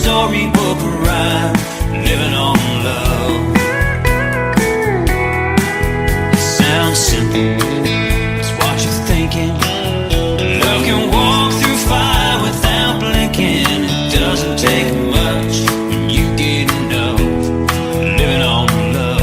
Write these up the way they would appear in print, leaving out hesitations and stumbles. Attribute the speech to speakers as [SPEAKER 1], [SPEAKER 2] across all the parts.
[SPEAKER 1] storybook ride, living on love. It sounds simple, it's what you're thinking. Love can walk through fire without blinking. It doesn't take much when you get enough, living on love.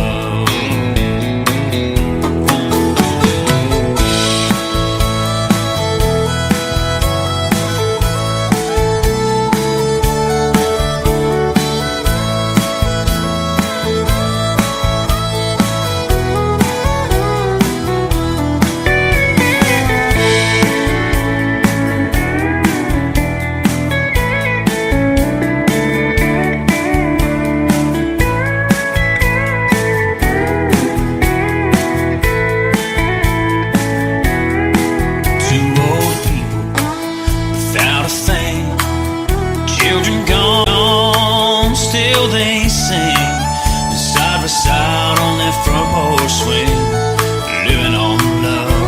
[SPEAKER 1] Two old people without a thing, children gone, still they sing, side by side on their front porch swing, living on love.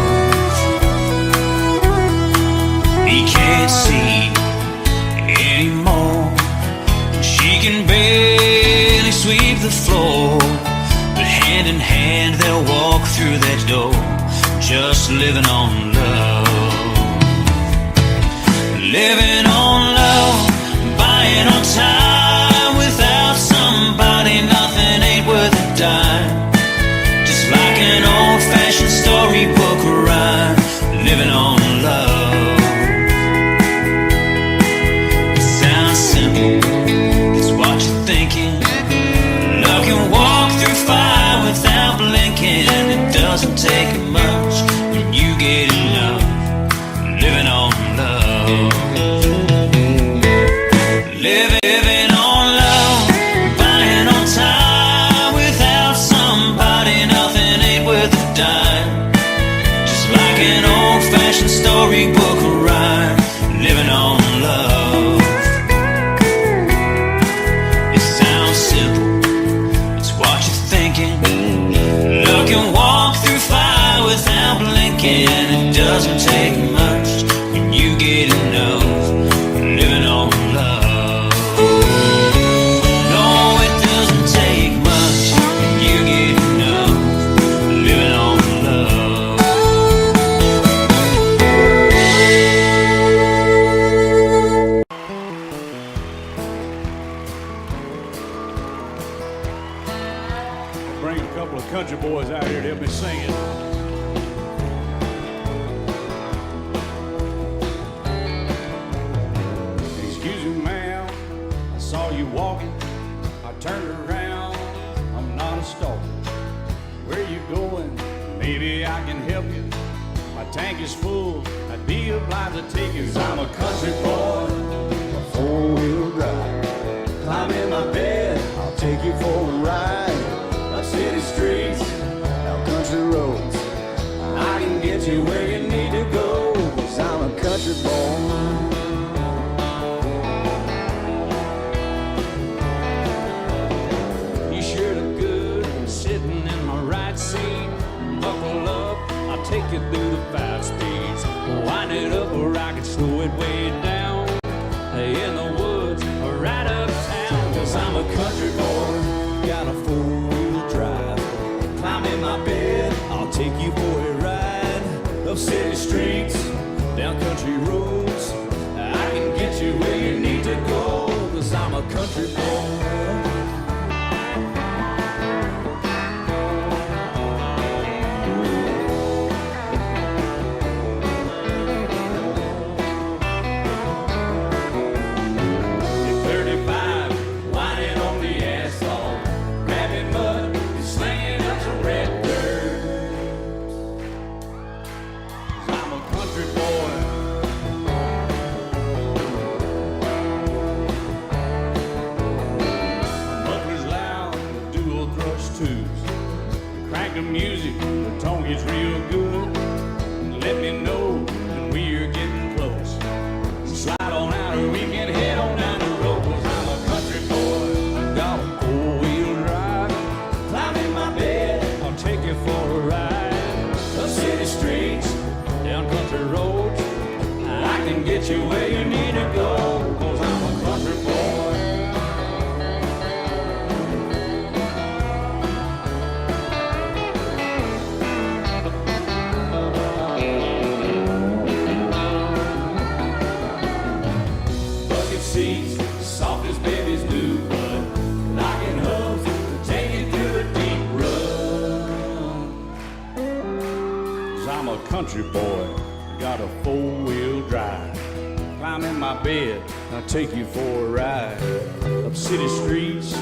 [SPEAKER 1] He can't see anymore, and she can barely sweep the floor, but hand in hand they'll walk through that door, just living on love. Living on love, buying on time. Without somebody, nothing ain't worth a dime. Just like an old-fashioned storybook ride, living on love. It sounds simple, it's what you're thinking. Love can walk through fire without blinking. It doesn't take much when you get enough, living on love. Living on love, buying on time. Without somebody, nothing ain't worth a dime. Just like an old-fashioned storybook ride, living on love. It sounds simple, it's what you're thinking. Love can walk through fire without blinking. It doesn't take much when you get enough, living on love. No, it doesn't take much when you get enough, living on love.
[SPEAKER 2] I'll bring a couple of country boys out here to help me sing it. Excuse me, ma'am, I saw you walking. I turned around, I'm not a stalker. Where you going? Maybe I can help you. My tank is full, I'd be obliged to take you. 'Cause I'm a country boy, a four-wheel drive. Climb in my bed, I'll take you for a ride. Up city streets, down country roads. I can get you where you need to go. 'Cause I'm a country boy. You sure look good sitting in my right seat. Buckle up, I'll take you through the 5 speeds. Wind it up or I can slow it way down. In the woods or right uptown. 'Cause I'm a country boy, got a 4-wheel drive. Climb in my bed, I'll take you for a ride. Up city streets, down country roads. I can get you where you need to go. 'Cause I'm a country boy. Crank the music, the tone gets real good. Let me know when we're getting close. Slide on out or we can head on down the road. 'Cause I'm a country boy, got a 4-wheel drive. Climb in my bed, I'll take you for a ride. Up city streets, down country roads. I can get you where you need to go. 'Cause I'm a country boy. country boy, got a four-wheel drive. Climb in my bed, I'll take you for a ride. Up city streets,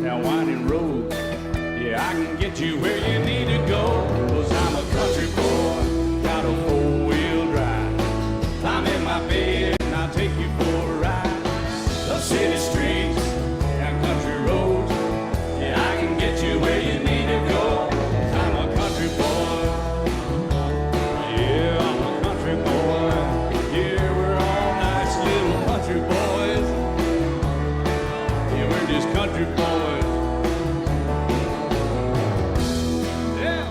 [SPEAKER 2] down winding roads. Yeah, I can get you where you need to go. 'Cause I'm a country boy, got a four-wheel drive. Climb in my bed, and I'll take you for a ride. Up city streets, down country roads. Yeah, I can get you where you need to go. 'Cause I'm a country boy. Yeah, I'm a country boy. Yeah, we're all nice little country boys. Yeah, we're just country boys. Yeah.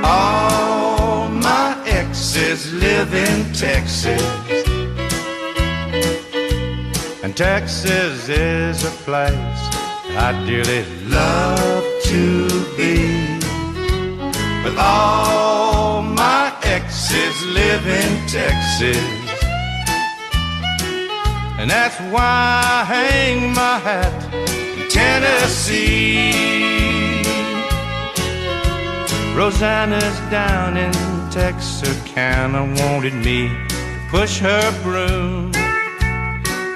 [SPEAKER 3] All my exes live in Texas, and Texas is a place I dearly love to be. But all my exes live in Texas, and that's why I hang my hat in Tennessee. Rosanna's down in Texarkana wanted me to push her broom.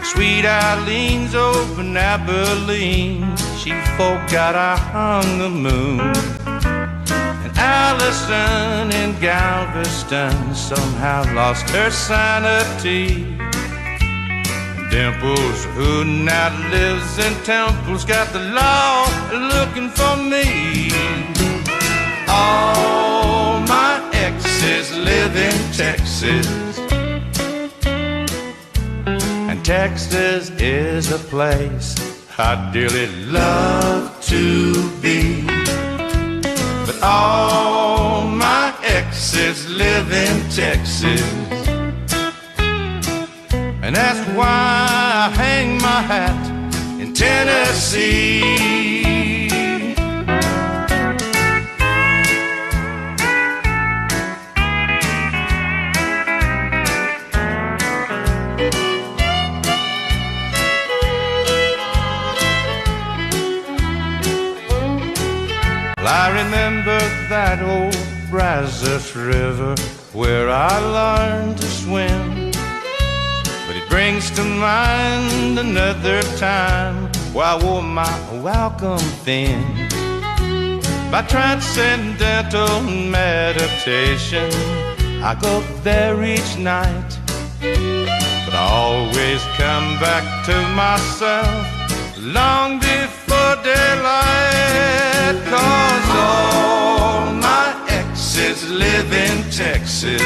[SPEAKER 3] Sweet Eileen's over in Abilene, she forgot I hung the moon. And Allison in Galveston somehow lost her sanity. Dimples, who now lives in Temple's got the law looking for me. All my exes live in Texas, and Texas is a place I dearly love to be. But all my exes live in Texas, and that's why I hang my hat in Tennessee. I remember that old Brazos River where I learned to swim, but it brings to mind another time where I wore my welcome thin. By transcendental meditation, I go there each night, but I always come back to myself long before daylight. 'Cause all my exes live in Texas,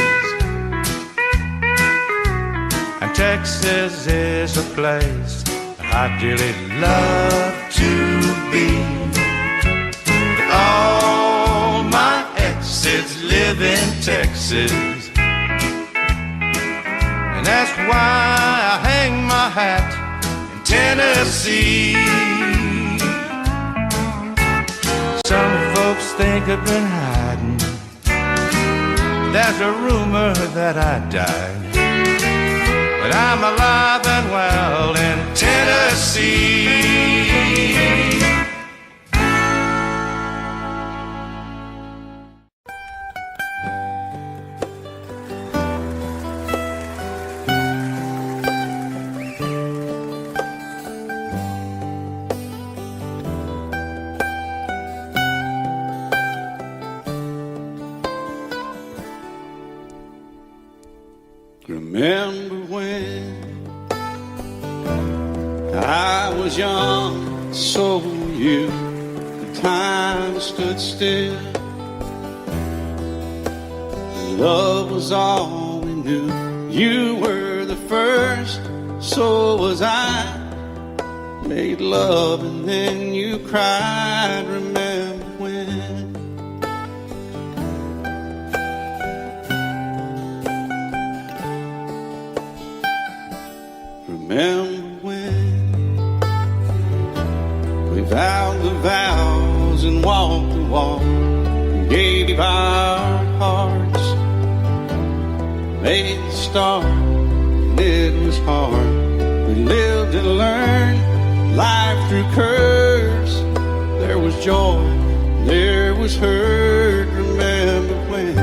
[SPEAKER 3] and Texas is a place I dearly love to be. But all my exes live in Texas, and that's why I hang my hat in Tennessee. Some folks think I've been hiding. There's a rumor that I died, but I'm alive and well in Tennessee.
[SPEAKER 2] Remember when I was young, so were you. Time stood still. Love was all we knew. You were the first, so was I.
[SPEAKER 4] made love and then you cried. Remember when? Remember when we vowed the vows and walked the walk and gave our hearts, made the start, and it was hard. We lived and learned life through curves. There was joy, there was hurt. Remember when?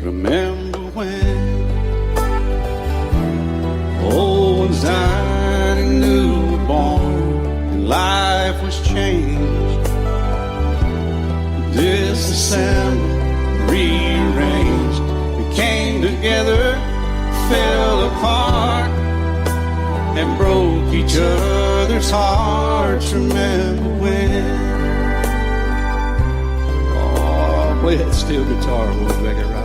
[SPEAKER 4] Remember when old ones died and new were born and life was changed, disassembled, rearranged. We came together, fell apart, and broke each other's hearts. Remember when? Oh, play that steel guitar, we'll make it right.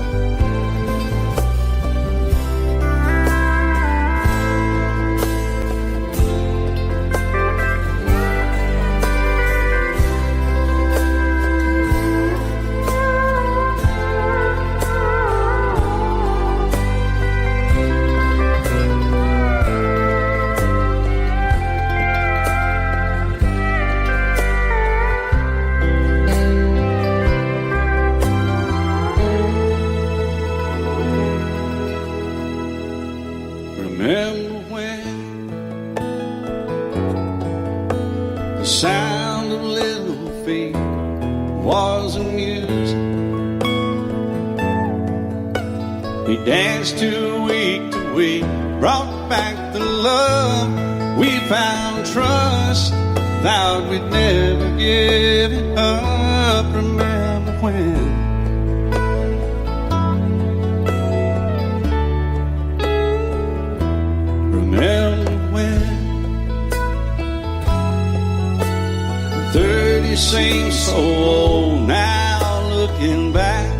[SPEAKER 4] Remember when the sound of little feet was amusing? We danced to week, brought back the love. We found trust, vowed we'd never give it up. Remember when? Remember when 30 seems so old now, looking back.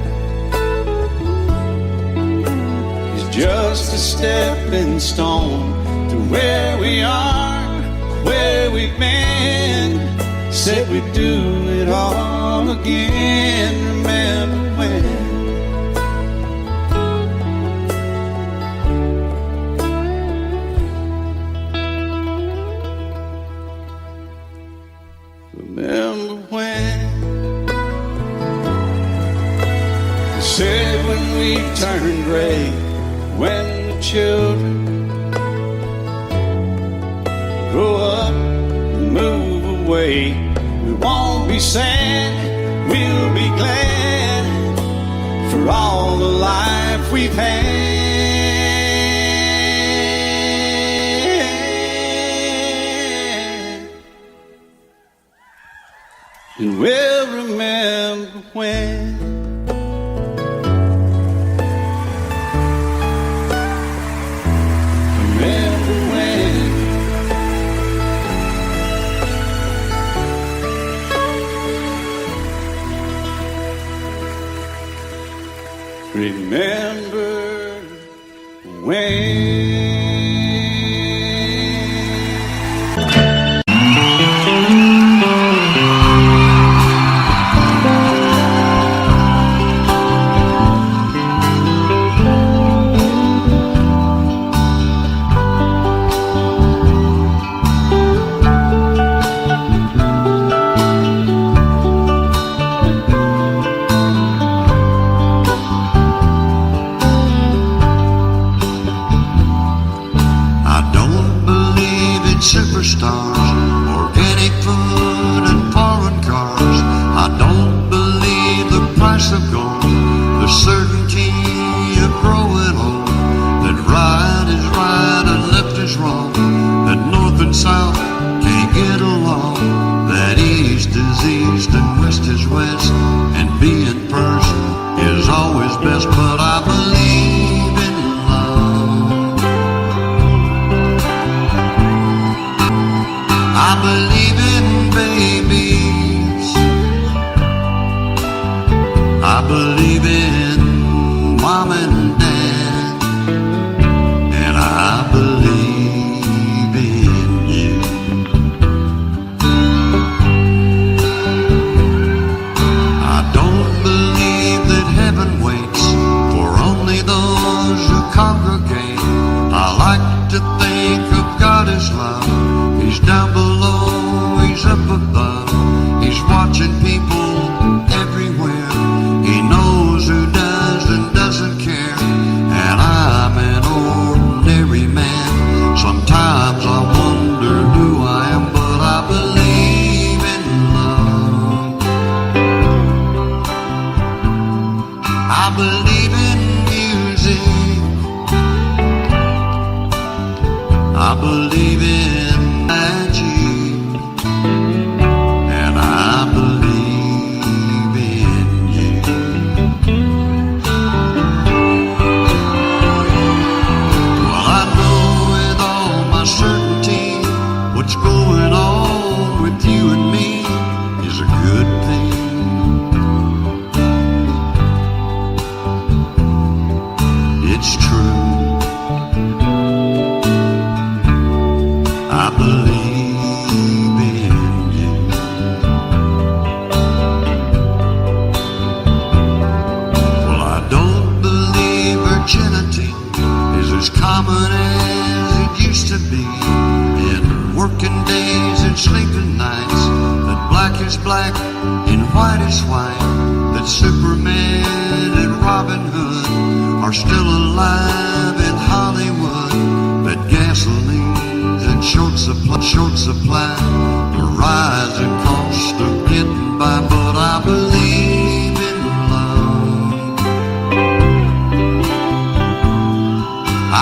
[SPEAKER 4] It's just a stepping stone to where we are, where we've been. Said we'd do it all again. Remember when? Remember when they said when we turned gray, when the children grow up and move away, we won't be sad, we'll be glad for all the life we've had. And we'll remember when. Remember when. Remember when.
[SPEAKER 3] Superstars, organic food and foreign cars. I don't believe the price of gold, the certainty of growing old, that right is right and left is wrong, that north and south can't get along, that east is east and west is west, and being first is always best. But I believe in love. I believe in babies. I believe in days and sleepless nights, that black is black and white is white, that Superman and Robin Hood are still alive in Hollywood, that gasolines and short supply, the rising cost of getting by, but I believe in love.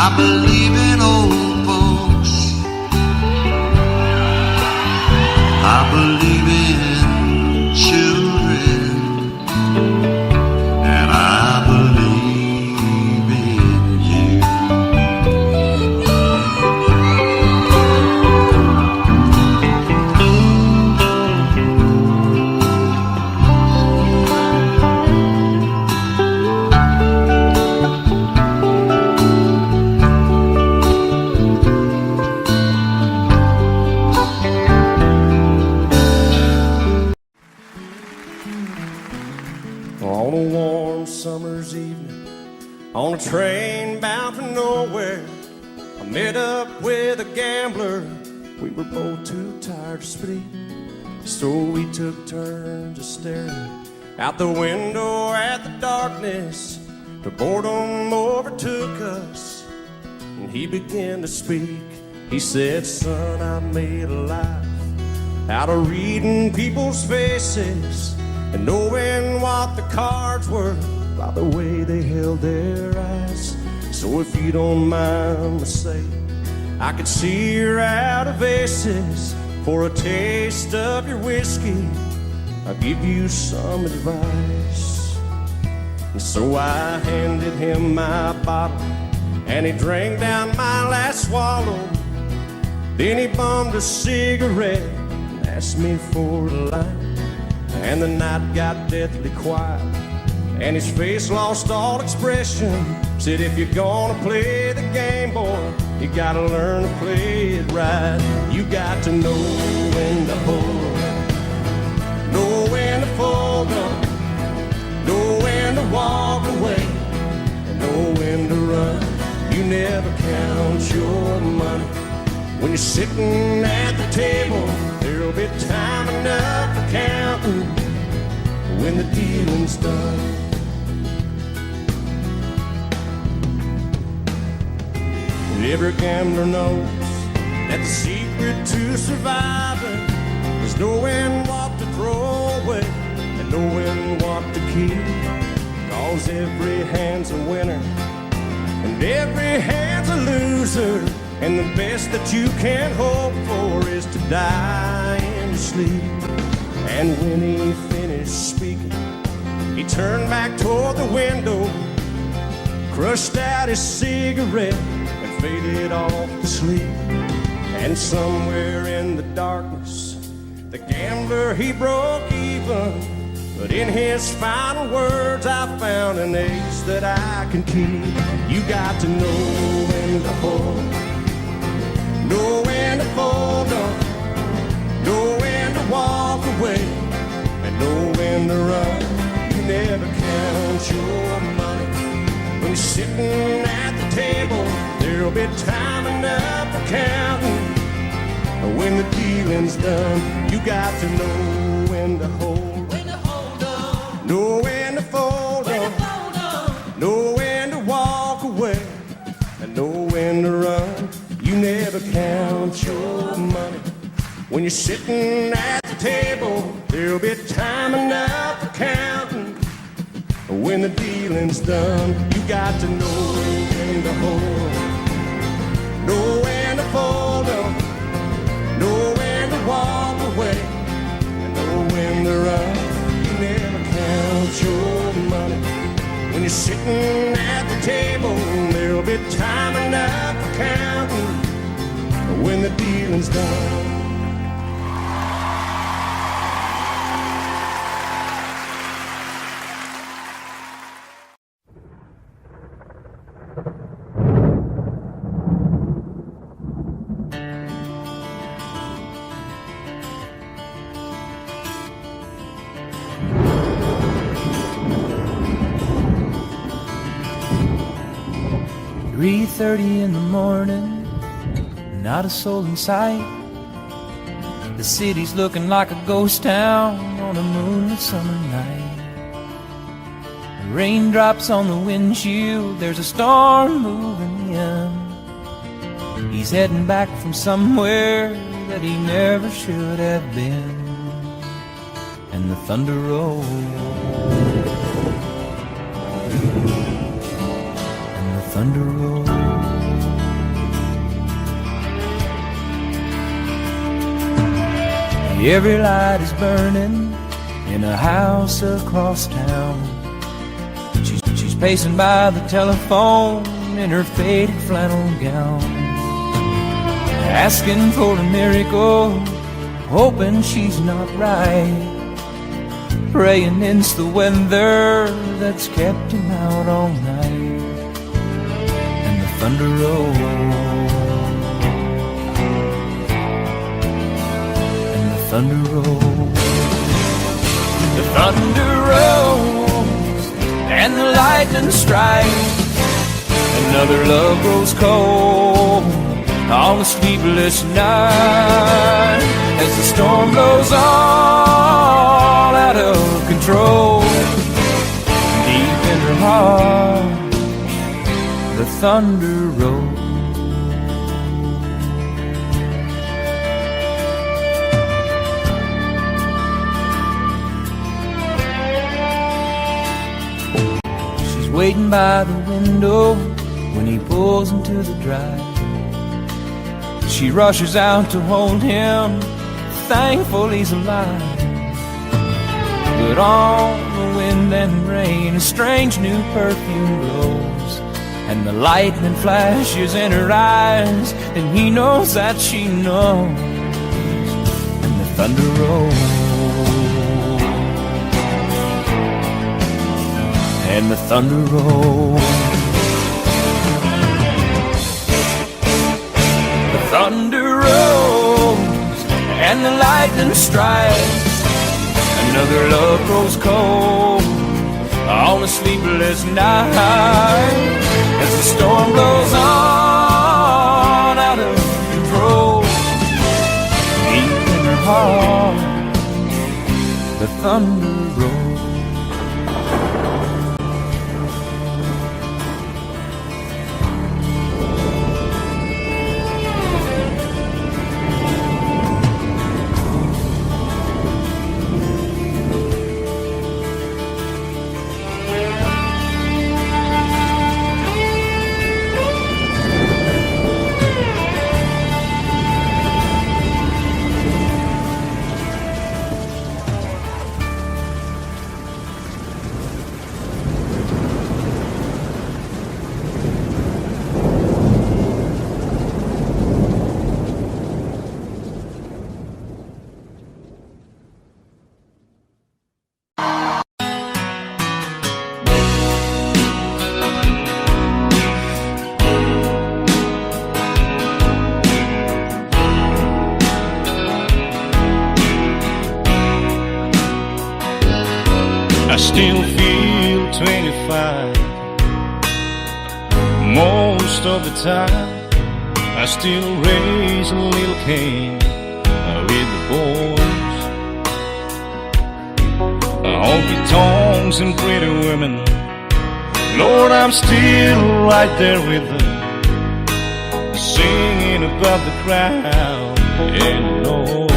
[SPEAKER 3] I believe in old folks. I believe in children, and I believe in you.
[SPEAKER 5] On a warm summer's evening, on a train bound for nowhere, I met up with a gambler. We were both too tired to speak, so we took turns of staring out the window at the darkness. The boredom overtook us, and he began to speak. He said, "Son, I made a life out of reading people's faces and knowing what the cards were by the way they held their eyes. So if you don't mind me saying, I could see you're out of aces. For a taste of your whiskey, I'll give you some advice." And so I handed him my bottle, and he drank down my last swallow. Then he bummed a cigarette and asked me for a light. And the night got deathly quiet, and his face lost all expression. Said, "If you're gonna play the game, boy, you gotta learn to play it right. You got to know when to hold up, know when to fold up, know when to walk away, and know when to run. You never count your money when you're sitting at the table. There'll be time enough for counting when the dealing's done." And every gambler knows that the secret to surviving is knowing what to throw away and knowing what to keep. 'Cause every hand's a winner and every hand's a loser, and the best that you can hope for is to die in your sleep. And when he finished speaking, he turned back toward the window, crushed out his cigarette, and faded off to sleep. And somewhere in the darkness, the gambler, he broke even. But in his final words, I found an ace that I can keep. You got to know when to hold, know when to fold up, know when to walk away, and know when to run. You never count your money when you're sitting at the table. There'll be time enough for counting when the dealing's done. You got to know when to hold, know when to fold up, know when to walk away, and know when to run. You never count your money when you're sitting at the table. There'll be time enough for counting when the dealing's done. You got to know when to hold, know when to fold up, know when to walk away, and know when to run. You never count your money when you're sitting at the table. There'll be time enough for counting when the dealing's done.
[SPEAKER 6] "3:30 in the morning, not a soul in sight.
[SPEAKER 1] The city's looking like a ghost town on a moonlit summer night. The raindrops on the windshield, there's a storm moving in. He's heading back from somewhere that he never should have been. And the thunder rolls, and the thunder rolls. Every light is burning in a house across town. She's pacing by the telephone in her faded flannel gown, asking for a miracle, hoping she's not right, praying it's the weather that's kept him out all night. And the thunder rolls, thunder rolls, the thunder rolls, and the lightning strikes. Another love grows cold on a sleepless night, as the storm blows all out of control. Deep in her heart, the thunder rolls. Waiting by the window when he pulls into the drive. She rushes out to hold him, thankful he's alive. But on the wind and rain, a strange new perfume blows, and the lightning flashes in her eyes, and he knows that she knows. And the thunder rolls, and the thunder rolls. The thunder rolls, and the lightning strikes. Another love grows cold on a sleepless night, as the storm blows on out of control. Deep in her heart, the thunder rolls.
[SPEAKER 5] I still feel 25 most of the time. I still raise a little Cain with the boys. Honky tonks and pretty women, Lord, I'm still right there with them, singing about the crowd and the noise.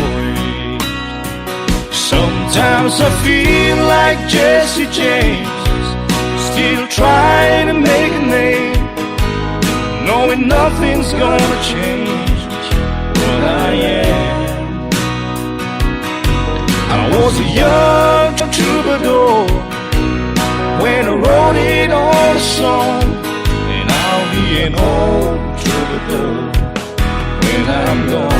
[SPEAKER 5] Sometimes I feel like Jesse James, still trying to make a name, knowing nothing's gonna change what I am. I was a young troubadour when I wrote it on a song, and I'll be an old troubadour when I'm gone.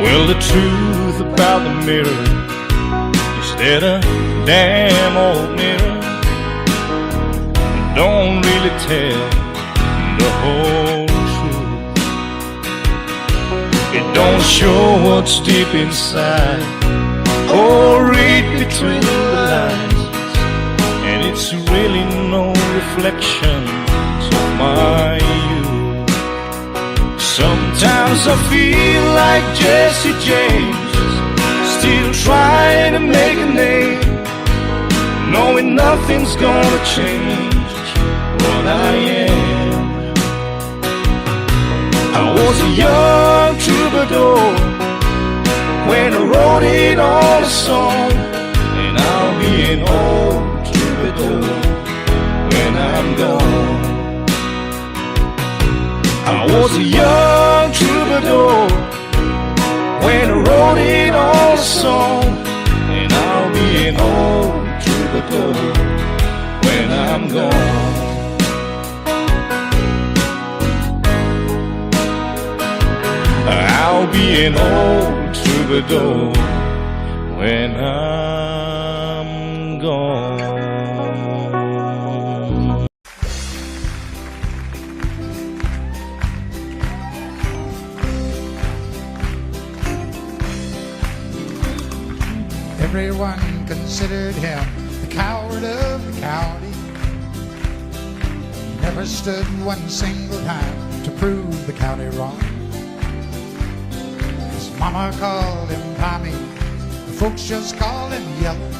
[SPEAKER 5] Well, the truth about the mirror is that a damn old mirror don't really tell the whole truth. It don't show what's deep inside or read read between the lines, and it's really no reflection of my youth. Sometimes I feel like Jesse James, still trying to make a name, knowing nothing's gonna change what I am. I was a young troubadour when I wrote it on a song, and I'll be an old troubadour when I'm gone. I was a young troubadour when I wrote it on a song, and I'll be an old troubadour when I'm gone. I'll be an old troubadour when I'm gone.
[SPEAKER 6] Everyone considered him the coward of the county. Never stood one single time to prove the county wrong. His mama called him Tommy, the folks just called him Yellow.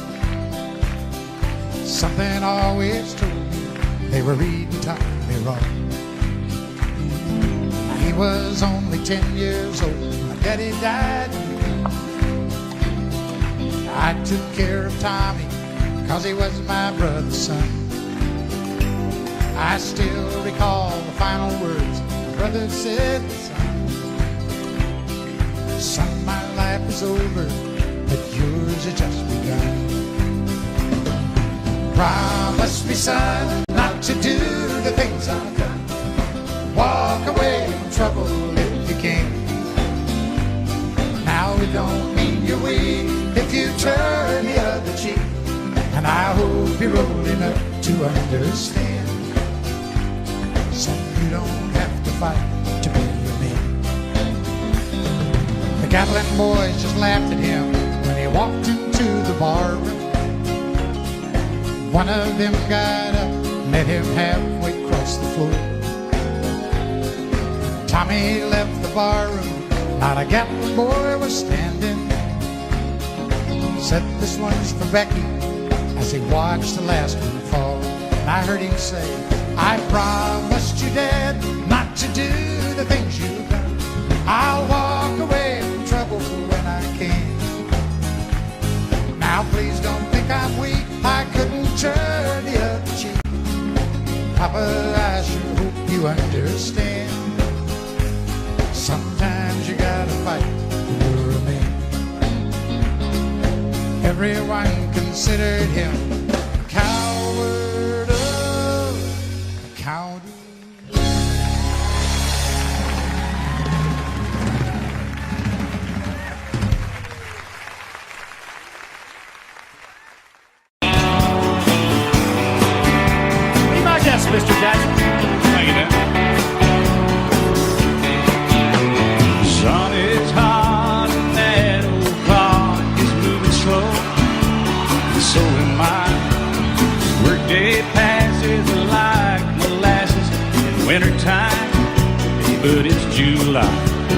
[SPEAKER 6] Something always told me they were reading Tommy wrong. He was only 10 years old, my daddy died. I took care of Tommy, 'cause he was my brother's son. I still recall the final words my brother said, son, my life is over, but yours has just begun. Promise me, son, not to do the things I've done. Walk away from trouble if you can. Now it don't mean you're weak if you turn the other cheek, and I hope you're old enough to understand. Son, you don't have to fight to be a man. The Gatlin boys just laughed at him when he walked into the bar room. One of them got up, met him halfway across the floor. Tommy left the bar room, not a Gatlin boy was standing. Said, this one's for Becky, as he watched the last one fall. And I heard him say, I promised you, Dad, not to do the things you've done. I'll walk away from trouble when I can. Now please don't think I'm weak, I couldn't turn the other cheek. Papa, I sure hope you understand. Sometimes you gotta fight when you're a man. Everyone considered him a coward of the county.
[SPEAKER 5] Be my guest, Mr. Jackson.
[SPEAKER 2] Thank you, Dad. Sun is hot and that old clock is moving slow. So am I. Workday passes like molasses in wintertime. But it's July.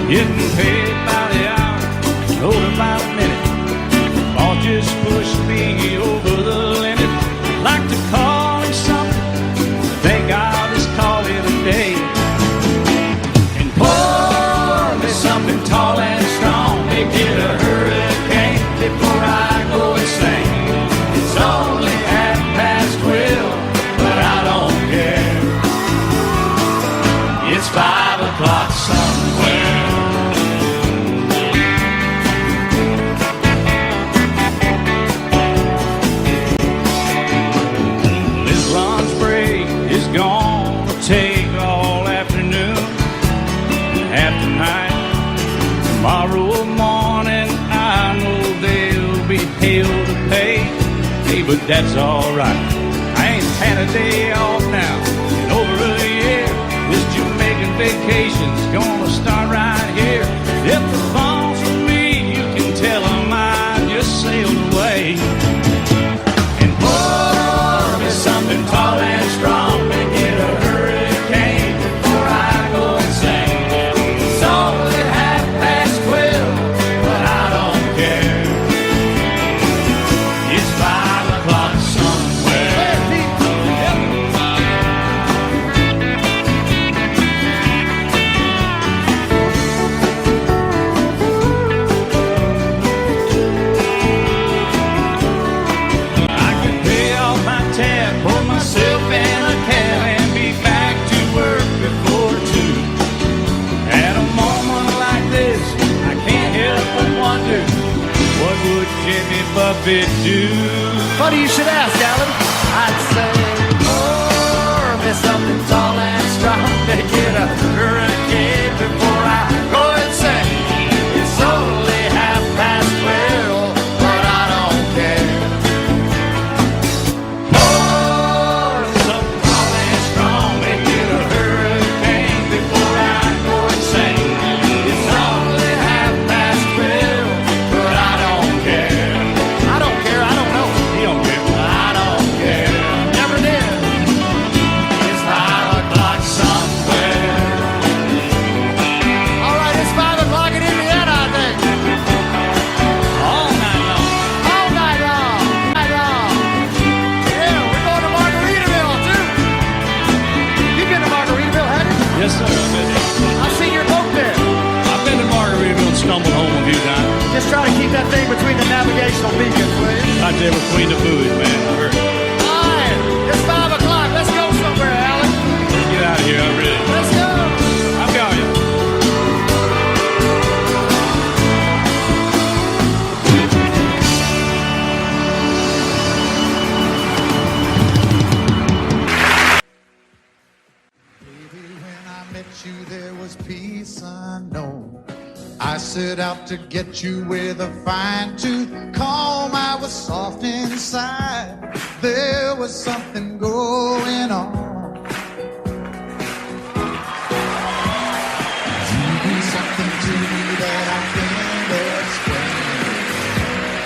[SPEAKER 2] Getting paid by the hour, told by the minute. Boss just pushed me over the limit. Like to call him something, I think I'll just call it a day. And pour me something tall and strong, make it a hurricane before I go insane. It's only 12:30, but I don't care. It's 5 o'clock somewhere. This lunch break is gonna take all afternoon, half the night. Tomorrow morning I know they'll be hell to pay. Hey, but that's alright. I ain't had a day off now in over a year. This Jamaican vacation's gonna start right here. If the phone's for me, you can tell them I just sailed away. day. And pour me something tall and strong and get a hurricane before I go insane. It's only 12:30, but I don't care. It's 5 o'clock somewhere. I can pay off my tab, pour myself in a cab, and be back to work before 2. At a moment like this, I can't help but wonder, what would Jimmy Buffett do?
[SPEAKER 7] Funny you should ask, Alan. I'd say, pour me something tall and strong to get a hurricane before I go insane. It's only 12:30, but I don't care.
[SPEAKER 2] Pour something tall and strong and get a hurricane before I go insane. It's only 12:30, but I don't care.
[SPEAKER 7] I don't care, I don't know.
[SPEAKER 2] He don't care. I don't care.
[SPEAKER 7] Never did.
[SPEAKER 2] It's 5 o'clock somewhere.
[SPEAKER 7] All right, it's 5 o'clock in Indiana, I think.
[SPEAKER 2] All night long.
[SPEAKER 7] All night long. Night long. Yeah, we're going to Margaritaville, too. You've been to Margaritaville, haven't you?
[SPEAKER 2] Yes, sir. I've been there.
[SPEAKER 7] I've seen your boat there.
[SPEAKER 2] I've been to Margaritaville and stumbled home a few times.
[SPEAKER 7] Just try to keep that thing between the navigational beacons, will you?
[SPEAKER 2] Right there between the buoys, man.
[SPEAKER 7] All right, it's 5 o'clock. Let's go somewhere, Alan.
[SPEAKER 2] Let's get out of here. I'm ready.
[SPEAKER 7] Let's go.
[SPEAKER 2] I'll call you.
[SPEAKER 6] Baby, when I met you, there was peace unknown. I set out to get you with a fine tooth comb. I was soft inside. There was something going on. You do something to me that I can't explain.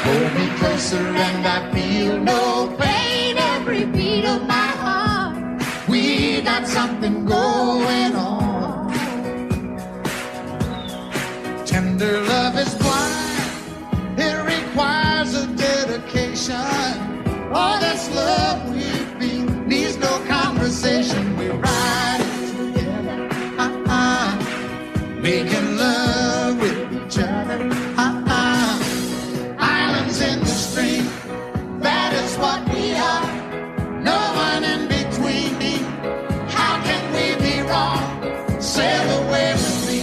[SPEAKER 6] Hold me closer and I feel no pain. Every beat of my heart, we got something going on. Tender love is blind. It requires a dedication. All this love we feel needs no conversation. We ride it together, making love with each other. Islands in the stream, that is what we are. No one in between. How can we be wrong? Sail away with me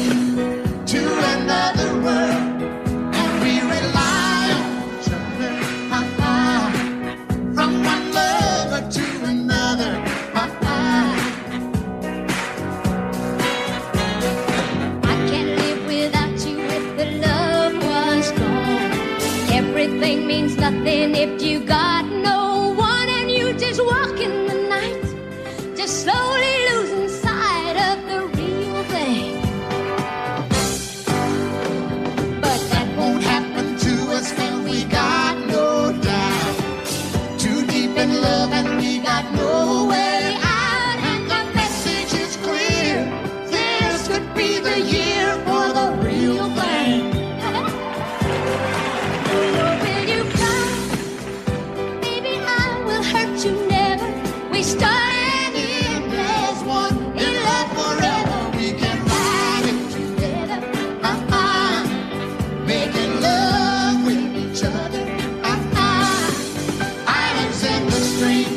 [SPEAKER 6] to another world, and we rely on each other. From one lover to another.
[SPEAKER 8] I can't live without you if the loved one's gone. Everything means nothing if you got no one, and you just walk in the night, just slowly losing sight of the real thing.
[SPEAKER 6] But that won't happen to us when we got no doubt. Too deep in love and we got no way out. And the message is clear. This could be the year for the real thing.
[SPEAKER 8] Will you come? Baby, I will hurt you never. We started in
[SPEAKER 6] There's one in love forever. We can ride it together. Making love with each other. Islands in the stream.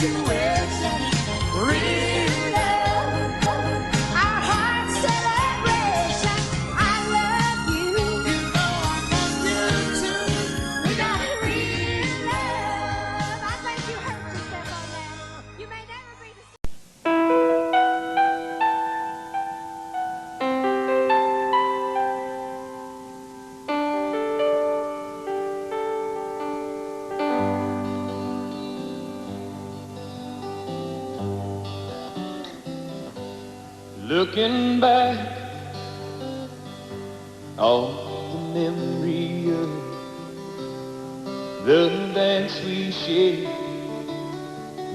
[SPEAKER 8] situation. Real love, our heart's celebration. I love you. You know I love you too. We got real love. I think you hurt yourself on that. You may never be the same.
[SPEAKER 9] Looking back, all the memory of the dance we shared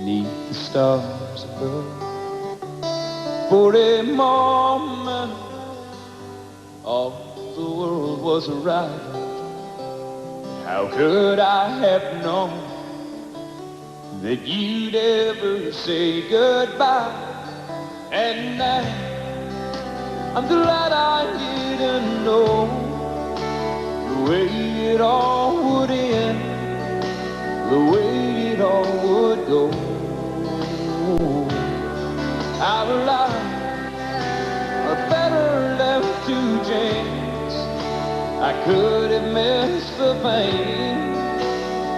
[SPEAKER 9] neath the stars above. For a moment, all the world was right. How could I have known that you'd ever say goodbye? And now I'm glad I didn't know the way it all would end, the way it all would go. Our lives are better left to chance. I could have missed the pain,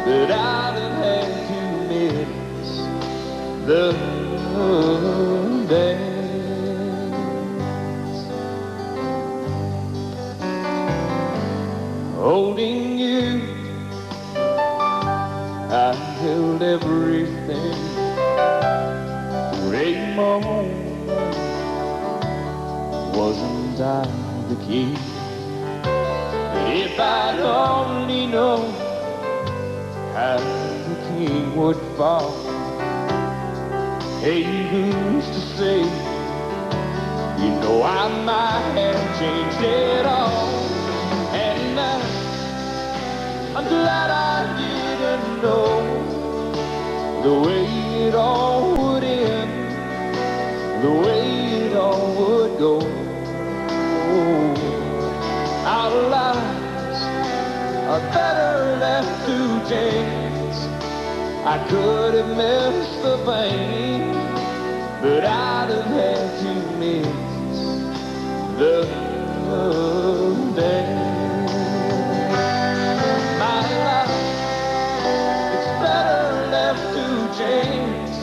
[SPEAKER 9] but I'd have had to miss the dance. Holding you, I held everything. For a moment, wasn't I the key? If I'd only known how the king would fall. Hey, who's to say? You know I might have changed it all. And now I'm glad I didn't know the way it all would end, the way it all would go. Our lives are better left to chance. I could have missed the pain, but I'd have had to miss the dance. My life, it's better left to chance.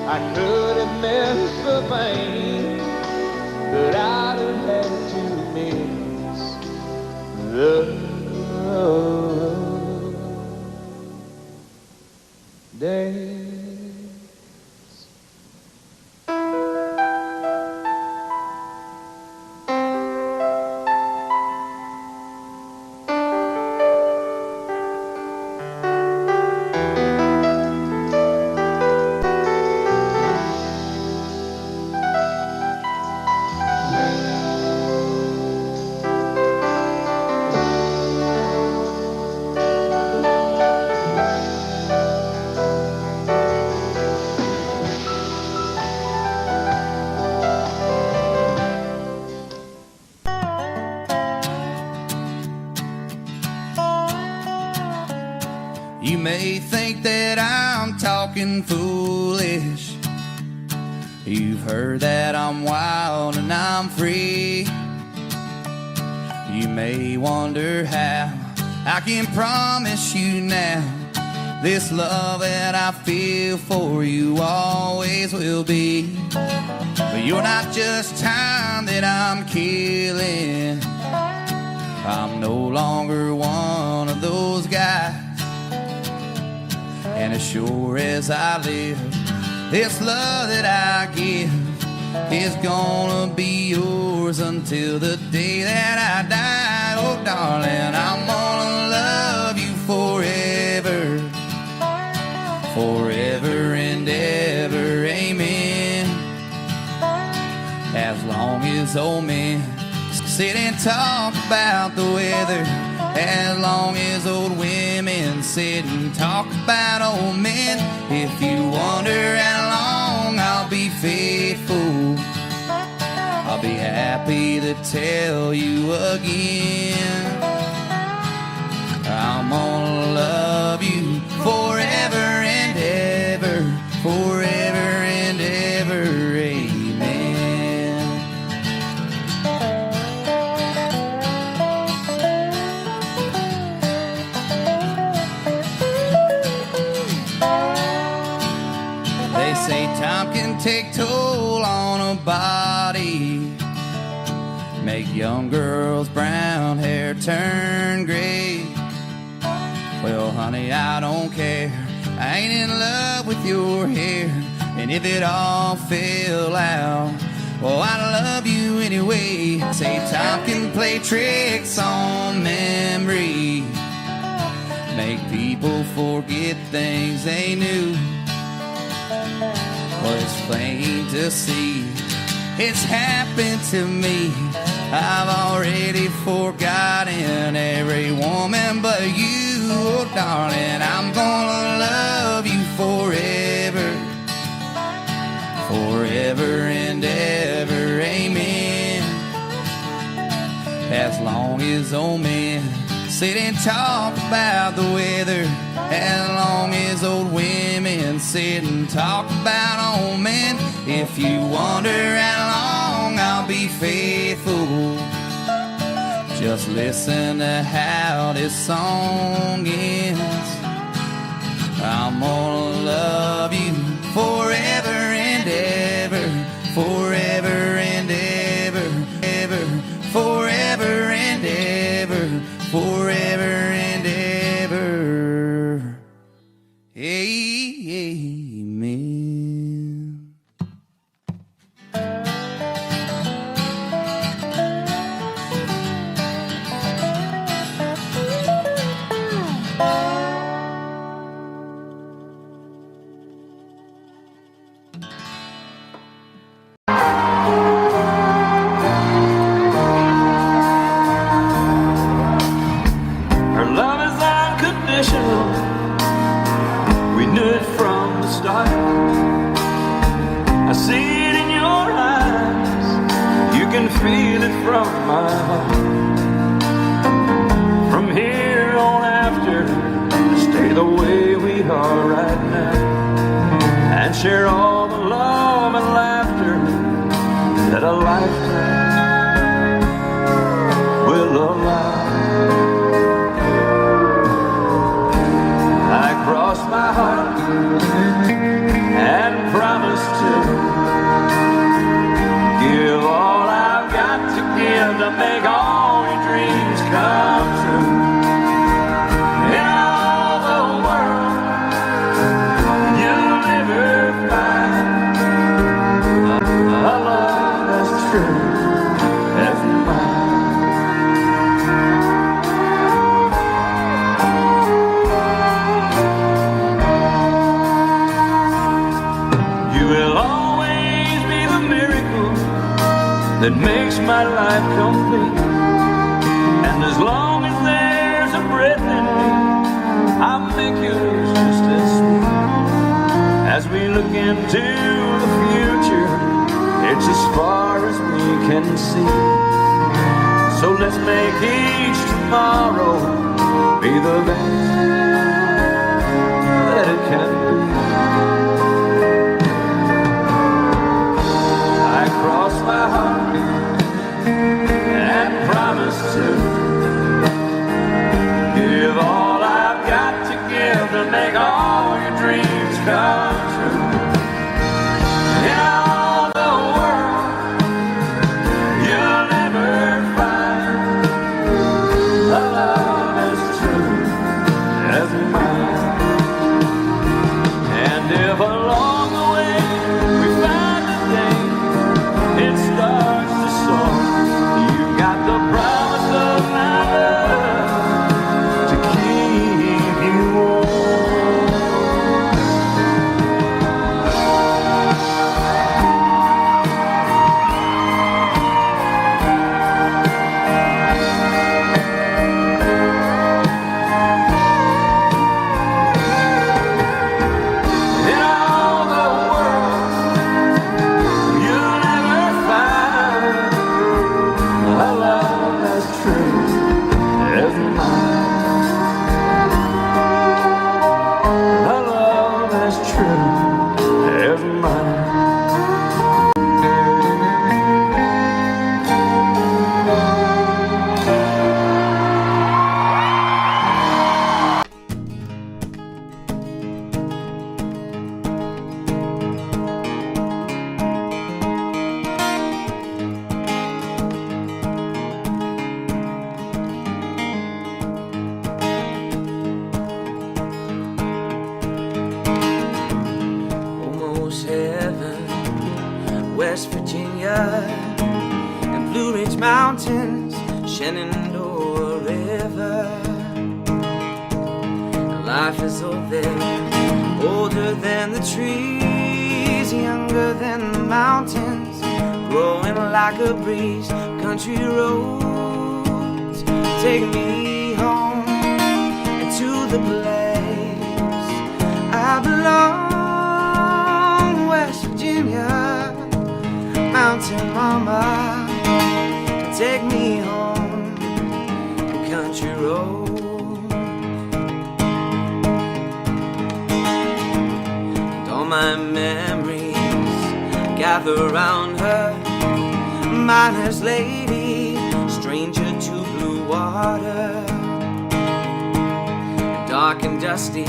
[SPEAKER 9] I could have missed the pain, but I'd have had to miss the dance.
[SPEAKER 10] You may think that I'm talking foolish. You've heard that I'm wild and I'm free. You may wonder how I can promise you now this love that I feel for you always will be. But you're not just time that I'm killing. I'm no longer one of those guys. And as sure as I live, this love that I give is gonna be yours until the day that I die. Oh, darling, I'm gonna love you forever, forever and ever, amen. As long as old men sit and talk about the weather, as long as old women sit and talk about old men. If you wonder how long I'll be faithful, I'll be happy to tell you again. I'm gonna love you forever and ever, forever and ever. Amen. They say time can take toll on a body, make young girls' brown hair turn gray. Well, honey, I don't care. I ain't in love with your hair. And if it all fell out, well, I love you anyway. Say time can play tricks on memory, make people forget things they knew. Well, it's plain to see it's happened to me. I've already forgotten every woman but you, oh darling. I'm gonna love you forever, forever and ever, amen. As long as old men sit and talk about the weather, as long as old women sit and talk about old men. If you wonder how long I'll be faithful, just listen to how this song ends. I'm gonna love you forever and ever, forever and ever, ever, forever and ever, forever and ever. Amen.
[SPEAKER 1] Our love is unconditional. We knew it from the start. I see it in your eyes. You can feel it from my heart. From here on after, stay the way we are right now, and share all the love and laughter that a lifetime will allow. I cross my heart and promise to give all I've got to give to make all your dreams come true. In all the world, you'll never find a love as true as mine. That makes my life complete. And as long as there's a breath in me, I'll make yours just as sweet. As we look into the future, it's as far as we can see. So let's make each tomorrow be the best that it can be. I cross my heart and promise to give all I've got to give to make all your dreams come true. In all the world, you'll never find a love as true as mine. And if along the way we find a day it starts to soar, you got the promise of my love to keep you warm. In all
[SPEAKER 11] knows heaven. West Virginia and Blue Ridge Mountains, Shenandoah River. Life is old there, older than the trees, younger than the mountains, growing like a breeze. Country roads take me home to the place I belong. West Virginia, mountain mama, take me home, country road. And all my memories gather around her, miner's lady, stranger to blue water. Dark and dusty,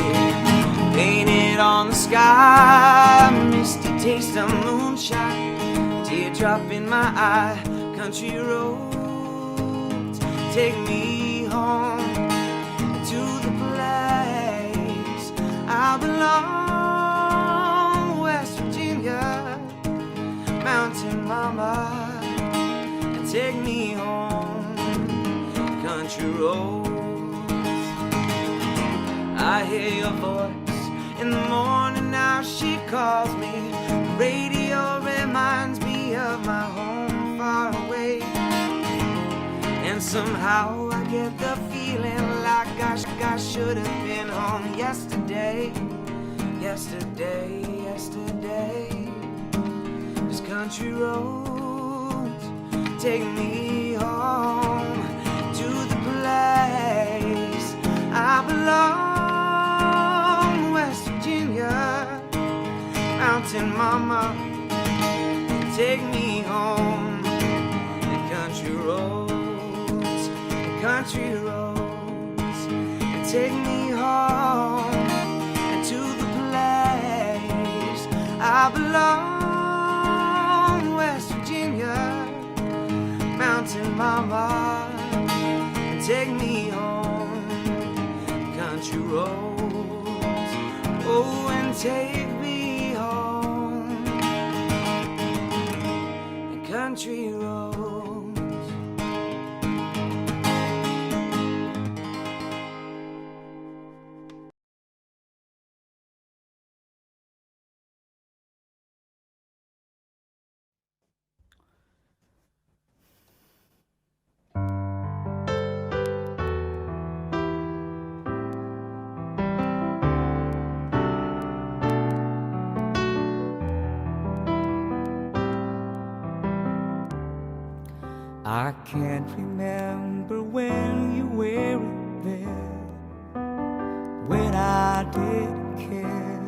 [SPEAKER 11] painted on the sky, misty taste of moonshine, teardrop in my eye. Country roads take me home to the place I belong. West Virginia, mountain mama, take me home, country roads. I hear your voice in the morning, now she calls me. The radio reminds me of my home far away, and somehow I get the feeling like I should have been home yesterday. Yesterday, yesterday. 'Cause country roads take me home to the place I belong. West Virginia, mountain mama, take me home. The country roads, take me home to the place I belong. West Virginia, mountain mama, take me home, country roads, oh, and take me home, country roads.
[SPEAKER 12] I can't remember when you were there, when I didn't care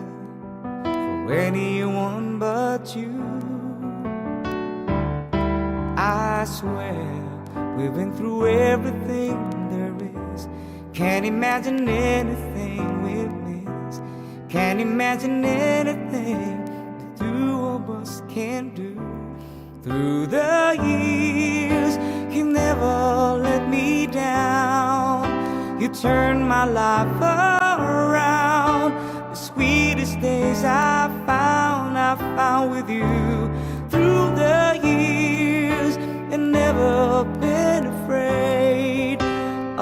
[SPEAKER 12] for anyone but you. I swear we've been through everything there is. Can't imagine anything we've missed. Can't imagine anything the two of us can do. Through the years, you never let me down. You turned my life around. The sweetest days I found with you. Through the years, and never been afraid.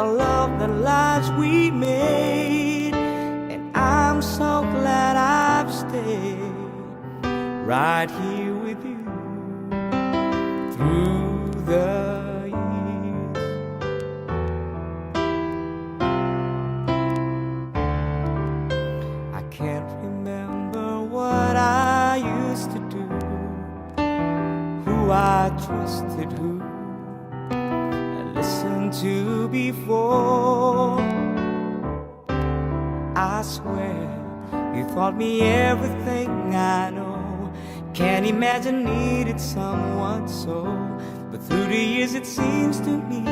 [SPEAKER 12] I love the lives we made, and I'm so glad I've stayed right here with you. Through the years, I can't remember what I used to do, who I trusted, who I listened to before. I swear you taught me everything I know. Can't imagine needed someone so, but through the years it seems to me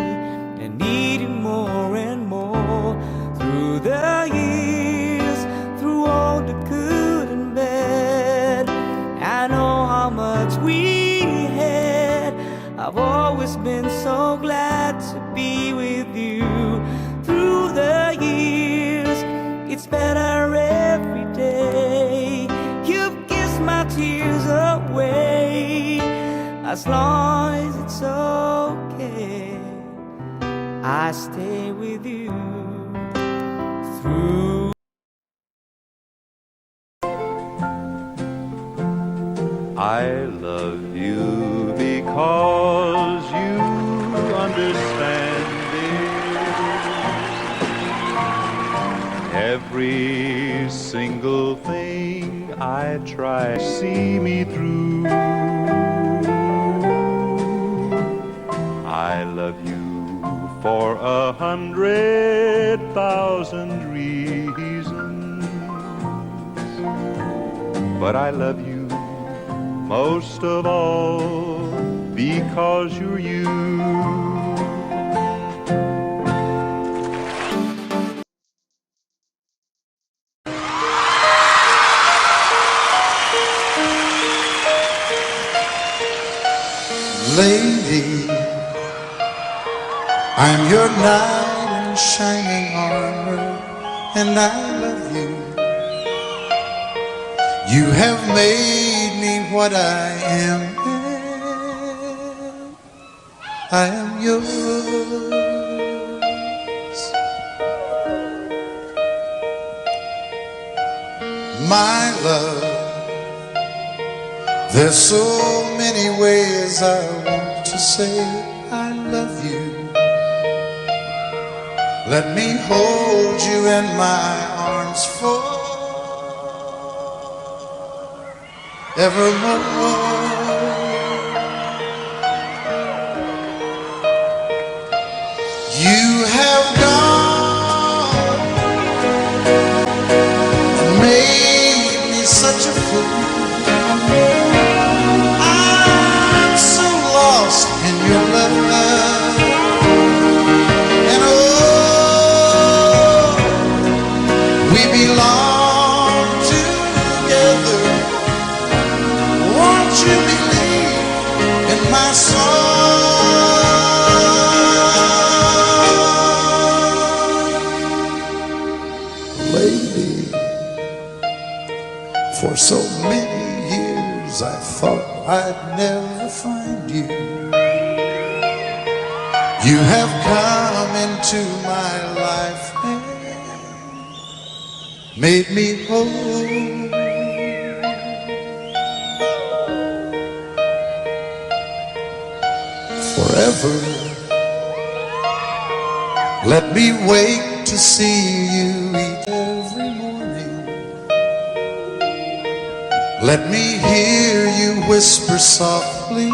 [SPEAKER 12] I need you more and more. Through the years, through all the good and bad, I know how much we had. I've always been so glad to be with you. Through the years, it's better every day. You've kissed my tears away. As long as it's okay, I stay with you through.
[SPEAKER 13] I love you because you understand it. Every single thing I try to see me through. I love you for 100,000 reasons, but I love you most of all because you're you.
[SPEAKER 6] Lady, I'm your knight in shining armor, and I love you. You have made me what I am. I am yours. My love, there's so many ways I want to say I love you. Let me hold you in my arms forevermore. You have gone, made me such a fool. I'm so lost in your love, and oh, we belong together. Won't you believe in my song, lady? For so many years I thought I'd never find you. You have come into my life and made me whole. Forever, let me wake to see you each every morning. Let me hear you whisper softly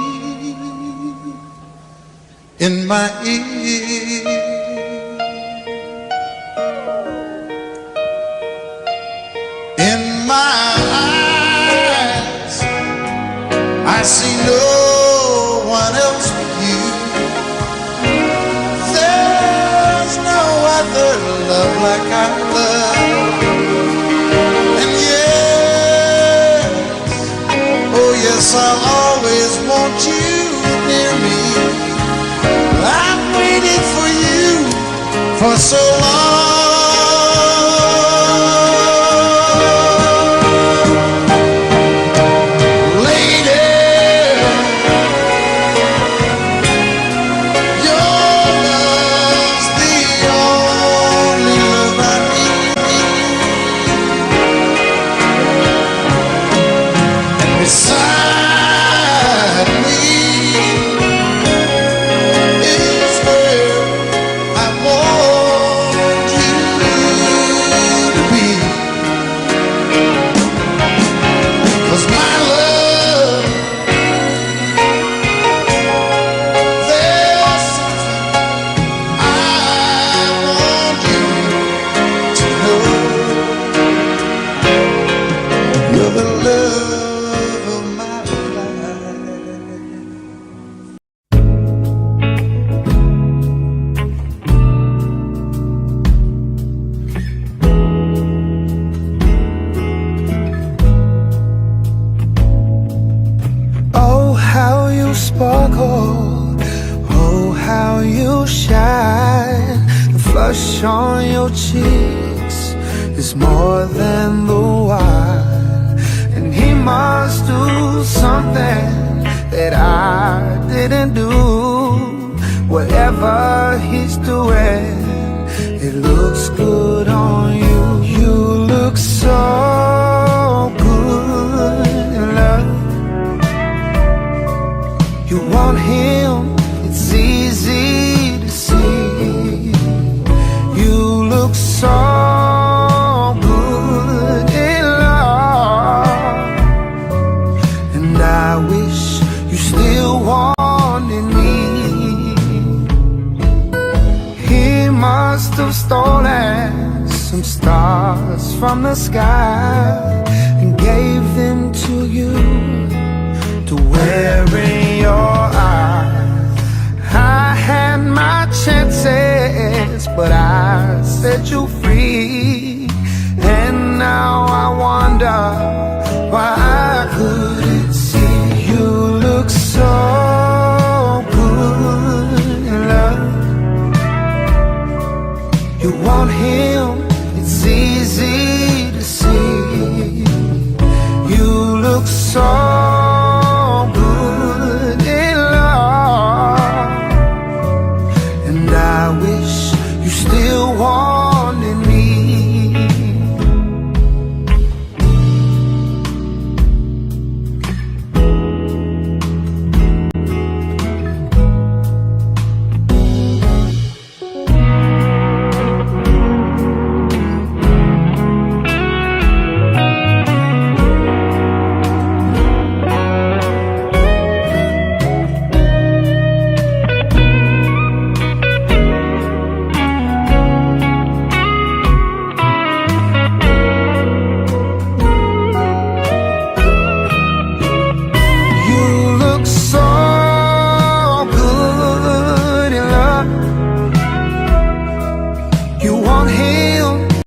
[SPEAKER 6] in my ear. In my eyes, I see no one else but you. There's no other love like I love. And yes, I'll always want you near me. I've waited for you for so long. Lady, your love's the only love I need. And beside me is where I want you to be. 'Cause my love, there's something I want you to know. You're the love of my life.
[SPEAKER 11] Oh, how you sparkle, oh, how you shine. The flush on your cheeks is more than the wine. And he must must do something that I didn't do. Whatever he's doing, it looks good on you. You look so good in love. You want him, it's easy to see. You look so good in love, and I wish you still wanted me. He must have stolen some stars from the sky and gave them